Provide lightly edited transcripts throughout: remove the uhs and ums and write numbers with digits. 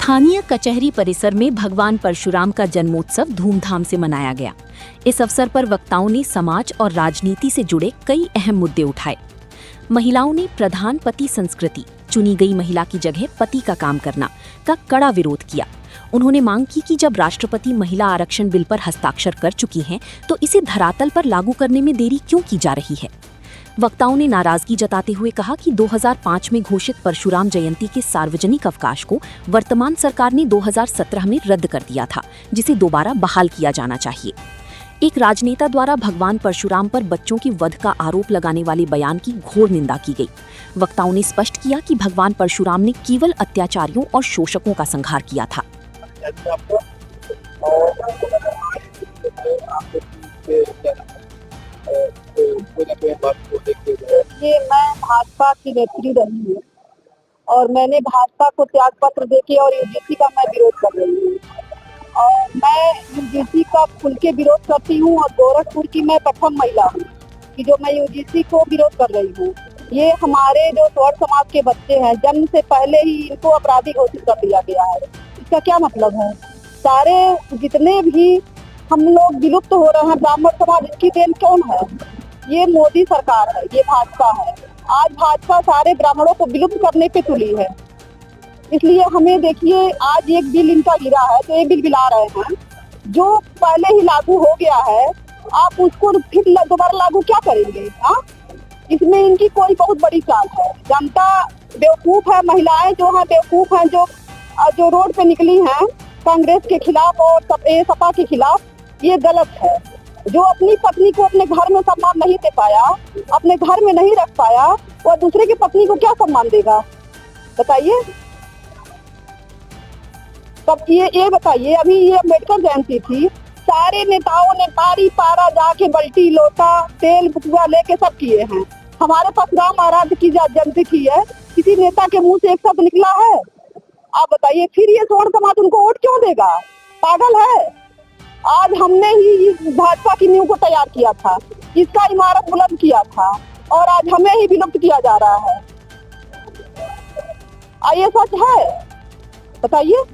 स्थानीय कचहरी परिसर में भगवान परशुराम का जन्मोत्सव धूमधाम से मनाया गया। इस अवसर पर वक्ताओं ने समाज और राजनीति से जुड़े कई अहम मुद्दे उठाए। महिलाओं ने प्रधान पति संस्कृति, चुनी गई महिला की जगह पति का काम करना का कड़ा विरोध किया। उन्होंने मांग की कि जब राष्ट्रपति महिला आरक्षण बिल पर हस्ताक्षर कर चुकी हैं, तो इसे धरातल पर लागू करने में देरी क्यों की जा रही है। वक्ताओं ने नाराजगी जताते हुए कहा कि 2005 में घोषित परशुराम जयंती के सार्वजनिक अवकाश को वर्तमान सरकार ने 2017 में रद्द कर दिया था, जिसे दोबारा बहाल किया जाना चाहिए। एक राजनेता द्वारा भगवान परशुराम पर बच्चों की वध का आरोप लगाने वाले बयान की घोर निंदा की गई। वक्ताओं ने स्पष्ट किया कि भगवान परशुराम ने केवल अत्याचारियों और शोषकों का संहार किया था। ये मैं भाजपा की नेत्री रही हूँ और मैंने भाजपा को त्याग पत्र देके और यूजीसी का मैं विरोध कर रही हूँ और मैं यूजीसी का खुल के विरोध करती हूँ और गोरखपुर की मैं प्रथम महिला हूँ कि जो मैं यूजीसी को विरोध कर रही हूँ। ये हमारे जो स्वर्ण समाज के बच्चे हैं, जन्म से पहले ही इनको अपराधी घोषित कर दिया गया है। इसका क्या मतलब है? सारे जितने भी हम लोग विलुप्त हो रहे हैं ब्राह्मण समाज, इसकी देन कौन है? ये मोदी सरकार है, ये भाजपा है। आज भाजपा सारे ब्राह्मणों को विलुप्त करने पे तुली है। इसलिए हमें देखिए, आज एक बिल इनका गिरा है तो ये बिल गिला रहे हैं जो पहले ही लागू हो गया है। आप उसको फिर दोबारा लागू क्या करेंगे? हाँ, इसमें इनकी कोई बहुत बड़ी चाल है। जनता बेवकूफ है, महिलाएं जो है बेवकूफ हैं, जो रोड पे निकली हैं कांग्रेस के खिलाफ और सपा के खिलाफ। ये गलत है। जो अपनी पत्नी को अपने घर में सम्मान नहीं दे पाया, अपने घर में नहीं रख पाया, वो दूसरे की पत्नी को क्या सम्मान देगा? बताइए। तब ये बताइए, अभी ये अम्बेडकर जयंती थी, सारे नेताओं ने पारी पारा जाके बल्टी लोटा तेल बुकुआ लेके सब किए हैं। हमारे पास राम आराध्य की जयंती की है, किसी नेता के मुंह से एक शब्द निकला है? आप बताइए। फिर ये स्वर्ण समाज उनको वोट क्यों देगा? पागल है। आज हमने ही भाजपा की नींव को तैयार किया था, इसका इमारत बुलंद किया था और आज हमें ही विलुप्त किया जा रहा है। ये सच है? बताइए।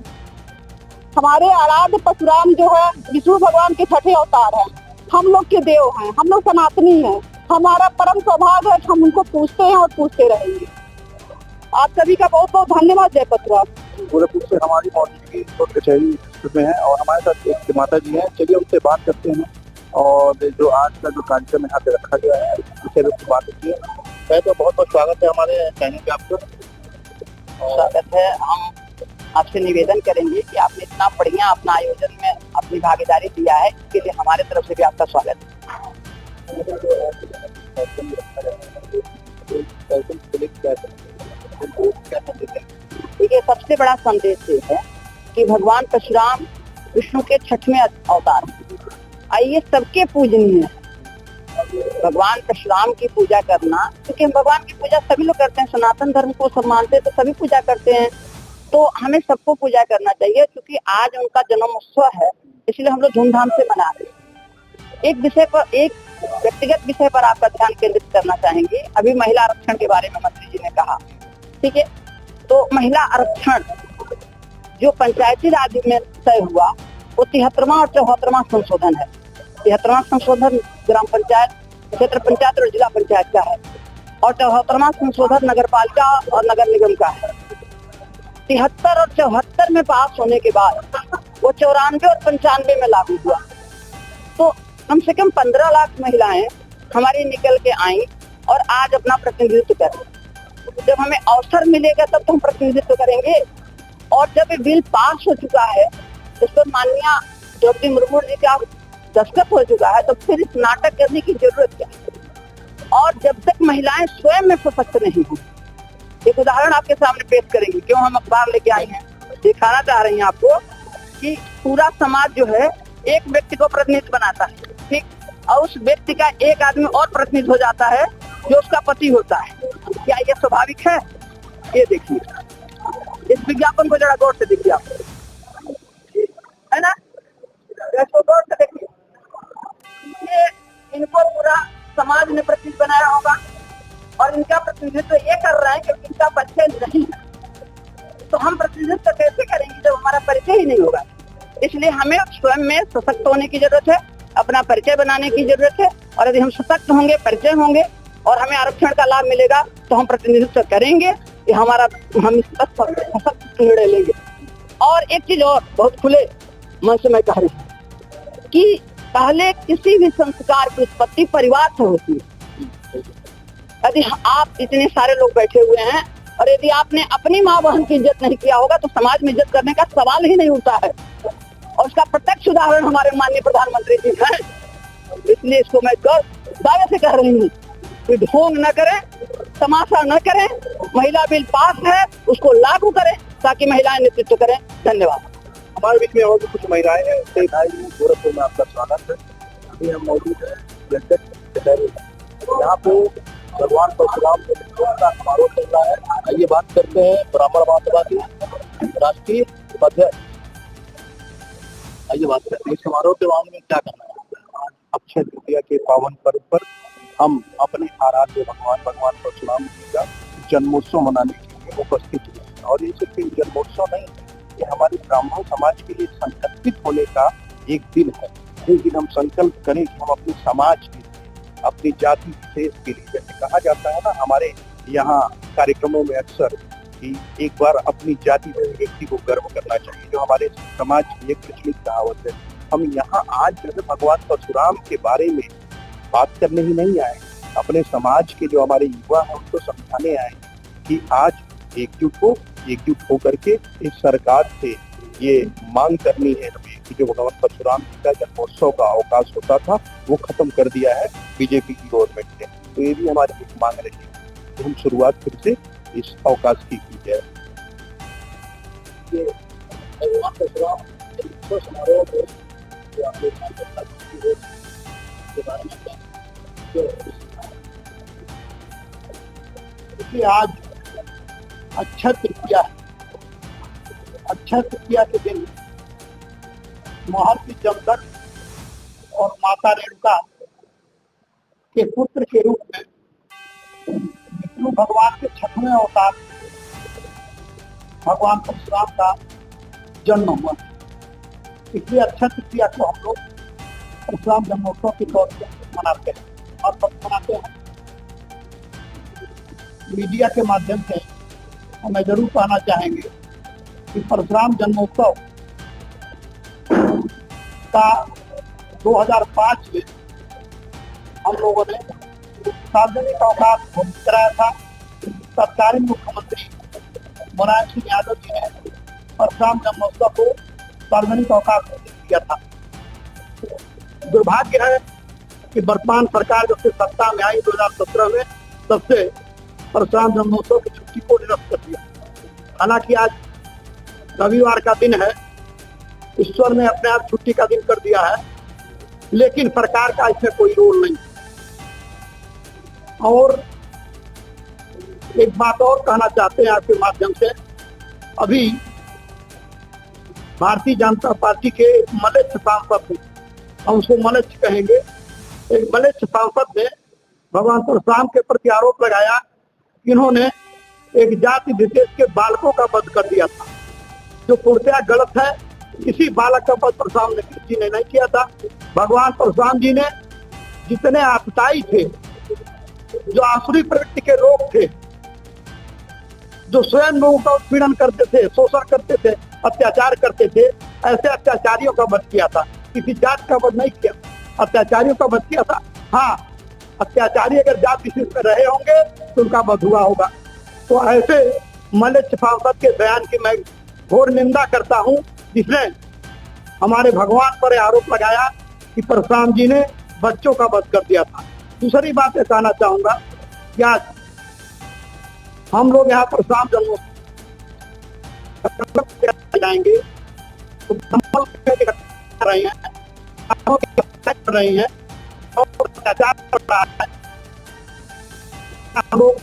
हमारे आराध्य परशुराम जो है विष्णु भगवान के छठे अवतार हैं, हम लोग के देव हैं, हम लोग सनातनी हैं। हमारा परम सौभाग्य है, हम उनको पूछते हैं और पूछते रहेंगे। आप सभी का बहुत बहुत धन्यवाद। जय पतुआ। गोरखपुर से हमारी मौजूदगी कचहरी में है और हमारे साथ एक माता जी हैं। चलिए उनसे बात करते हैं और जो आज का जो कार्यक्रम यहाँ पे रखा गया है उससे बात होती है। तो बहुत बहुत स्वागत है हमारे चैनल पे आपका। स्वागत है। हम आपसे निवेदन करेंगे कि आपने इतना बढ़िया अपना आयोजन में अपनी भागीदारी दिया है, इसके लिए हमारे तरफ से भी आपका स्वागत है। देखिए, सबसे बड़ा संदेश ये है कि भगवान परशुराम विष्णु के छठवें अवतार हैं। आइए सबके पूजनीय भगवान परशुराम की पूजा करना, क्योंकि भगवान की पूजा सभी लोग करते हैं। सनातन धर्म को सब मानते हैं तो सभी पूजा करते हैं, तो हमें सबको पूजा करना चाहिए। क्योंकि आज उनका जन्मोत्सव है, इसलिए हम लोग धूमधाम से मना रहे हैं। एक विषय पर, एक व्यक्तिगत विषय पर आपका ध्यान केंद्रित करना चाहेंगे। अभी महिला आरक्षण के बारे में मंत्री जी ने कहा, ठीक है। तो महिला आरक्षण जो पंचायती राज में तय हुआ, वो 73वां और 74वां संशोधन है। 73वां संशोधन ग्राम पंचायत, क्षेत्र पंचायत और जिला पंचायत का है और 74वां संशोधन नगर पालिका और नगर निगम का है। 73 और 74 में पास होने के बाद वो 94 और 95 में लागू हुआ। तो कम से कम 15 लाख महिलाएं हमारी निकल के आई और आज अपना प्रतिनिधित्व करें। जब हमें अवसर मिलेगा तब तो हम प्रतिनिधित्व करेंगे। और जब ये बिल पास हो चुका है, इस पर माननीय द्रौपदी मुर्मू जी का दस्तखत हो चुका है, तो फिर इस नाटक करने की जरूरत क्या है? और जब तक महिलाएं स्वयं में सशक्त नहीं हो, एक उदाहरण आपके सामने पेश करेंगे। क्यों हम अखबार लेके आई हैं, दिखाना चाह रही हैं आपको कि पूरा समाज जो है एक व्यक्ति को प्रतिनिधि बनाता है, ठीक, और उस व्यक्ति का एक आदमी और प्रतिनिधि हो जाता है जो उसका पति होता है। क्या ये स्वाभाविक है? ये देखिए, इस विज्ञापन को जरा गौर से देखिए आप, है ना? इसको गौर से देखिए। ये इनको पूरा समाज ने प्रतिनिधि बनाया होगा और इनका प्रतिनिधित्व ये कर रहे हैं कि इनका बच्चे नहीं। तो हम प्रतिनिधित्व कैसे करेंगे परिचय ही नहीं होगा। इसलिए हमें स्वयं में सशक्त होने की जरूरत है, अपना परिचय बनाने की जरूरत है। और यदि हम सशक्त होंगे, परिचय होंगे और हमें आरक्षण का लाभ मिलेगा तो हम प्रतिनिधित्व करेंगे कि हम इस पर सशक्त निर्णय लेंगे। और एक चीज और बहुत खुले मन से मैं कह रही हूँ कि पहले किसी भी संस्कार की उत्पत्ति परिवार से होती है। यदि आप इतने सारे लोग बैठे हुए हैं और यदि आपने अपनी माँ बहन की इज्जत नहीं किया होगा तो समाज में इज्जत करने का सवाल ही नहीं उठता है। और उसका प्रत्यक्ष उदाहरण हमारे माननीय प्रधानमंत्री जी हैं। इसलिए इसको मैं दावे से कह रही हूँ कि ढोंग न करें, तमाशा न करें। महिला बिल पास है, उसको लागू करें ताकि महिलाएं नेतृत्व करें। धन्यवाद। हमारे बीच में और भी कुछ महिलाएं हैं। उनसे भाई गोरखपुर में आपका स्वागत है। अभी हम मौजूद हैं यहाँ पे भगवान परशुराम का समारोह चल रहा है। आइए बात करते हैं ब्राह्मण समाजवादी राष्ट्रीय उपाध्यक्ष। आइए बात करते हैं इस समारोह के बारे में क्या करना है। आज अक्षय तृतीया के पावन पर्व पर हम अपने आराध्य भगवान परशुराम जी का जन्मोत्सव मनाने के लिए उपस्थित हुए। और ये सिर्फ एक जन्मोत्सव नहीं, ये हमारे ब्राह्मण समाज के लिए संकल्पित होने का एक दिन है। एक दिन हम संकल्प करें कि हम अपने समाज के लिए, अपनी जाति विशेष के लिए, जैसे कहा जाता है ना हमारे यहाँ कार्यक्रमों में अक्सर कि एक बार अपनी जाति में व्यक्ति को गर्व करना चाहिए, जो हमारे समाज की एक प्रचलित कहावत है। हम यहाँ आज जो है भगवान परशुराम के बारे में बात करने ही नहीं आए, अपने समाज के जो हमारे युवा हैं उनको समझाने आए कि आज एकजुट होकर के इस सरकार से ये मांग करनी है हमें कि जो भगवान परशुराम जी का जन्मोत्सव का अवकाश होता था वो खत्म कर दिया है बीजेपी की गवर्नमेंट ने। तो ये भी हमारी एक मांग रही है कि हम शुरुआत फिर से इस अवकाश की जाए। ये भगवान परशुराम जन्मोत्सव समारोह में जो आप लोग के बारे में देखिए, आज अक्षय तृतीया है। अक्षय तृतीया के दिन महर्षि जमदग्नि और माता रेणुका के पुत्र के रूप में विष्णु भगवान के 6वें अवतार भगवान परशुराम का जन्म हुआ। इसलिए अक्षय तृतीया को हम लोग परशुराम जन्मोत्सव के तौर पर मनाते हैं और मनाते हैं। मीडिया के माध्यम से हमें जरूर कहना चाहेंगे कि परशुराम जन्मोत्सव का 2005 में हम लोगों ने सार्वजनिक अवकाश घोषित कराया था। तत्कालीन मुख्यमंत्री मुलायम सिंह यादव जी ने परशुराम जन्मोत्सव को सार्वजनिक अवकाश घोषित किया था। दुर्भाग्य है कि वर्तमान सरकार जब से सत्ता में आई 2017 में, तब से परशुराम जन्मोत्सव की छुट्टी को निरस्त कर दिया। हालांकि आज रविवार का दिन है, ईश्वर ने अपने आप छुट्टी का दिन कर दिया है, लेकिन सरकार का इसमें कोई रोल नहीं। और एक बात और कहना चाहते हैं आपके माध्यम से, अभी भारतीय जनता पार्टी के मलेच्छ सांसद, हम उसको मलेच्छ कहेंगे, एक मलेच्छ सांसद ने भगवान परशुराम के प्रति आरोप लगाया कि इन्होंने एक जाति विशेष के बालकों का वध कर दिया था, जो पूर्णतः गलत है। किसी बालक का वध परशुराम जी ने नहीं किया था। भगवान परशुराम जी ने जितने आतताई थे, जो आसुरी प्रवृत्ति के लोग थे, जो स्वयं लोगों का उत्पीड़न करते थे, शोषण करते थे, अत्याचार करते थे, ऐसे अत्याचारियों का वध किया था। किसी जात का वध नहीं किया, अत्याचारियों का वध किया था। हाँ, अत्याचारी अगर जात विशेष में रहे होंगे तो उनका वध हुआ होगा। तो ऐसे मलेच्छ सांसद के बयान की मैं घोर निंदा करता हूँ, जिसने हमारे भगवान पर आरोप लगाया कि परशुराम जी ने बच्चों का वध कर दिया था। दूसरी बात ये कहना चाहूंगा कि आज हम लोग यहाँ परशुराम जन्मोत्सव जाएंगे तो कर रहे हैं और अत्याचार कर रहा है। हम लोग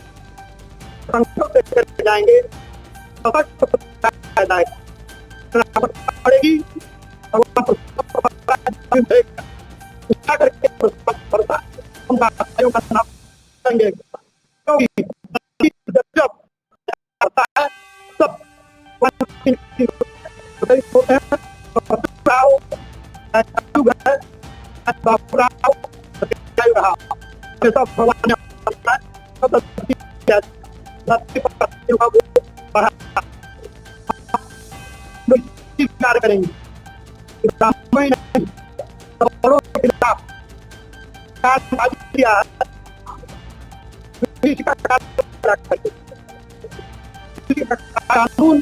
संकल्प करके जाएंगे, पड़ेगी जब कई होते हैं बाबूराव, बाबूराव, सब भगवान ने कार्य करेंगे के खिलाफ कानून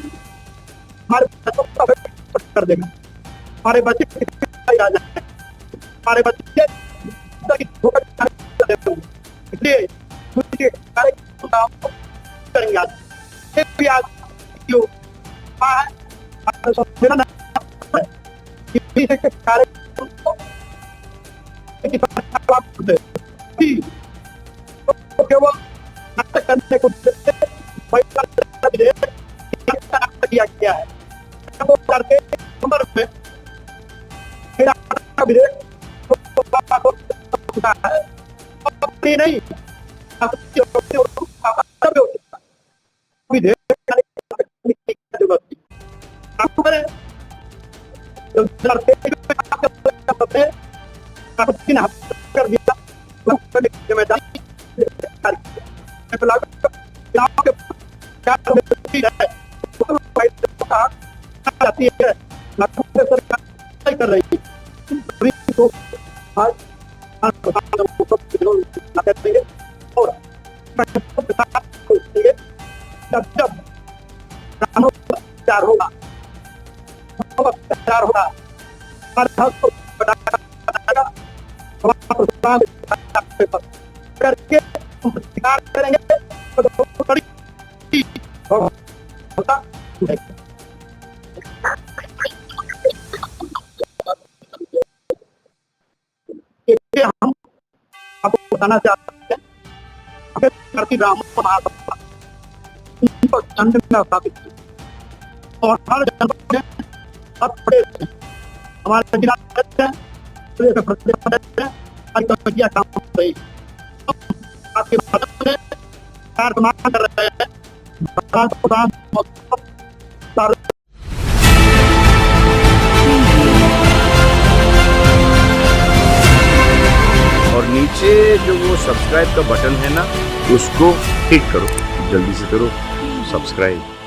हमारे बच्चों को कर देगा, हमारे बच्चे हमारे बच्चे इसलिए करेंगे आज भी आज केवल नाटक करने को किया गया है करके उम्र में नहीं कर दिया जाती है सरकार कर रही है और जब प्यार होगा करके करेंगे हम आपको बताना चाहते हैं ब्राह्मण महासभा स्थापित और हर जनपद में हमारे जिला काम रही आपके कर रहे हैं और नीचे जो वो सब्सक्राइब का बटन है ना, उसको हिट करो, जल्दी से करो सब्सक्राइब।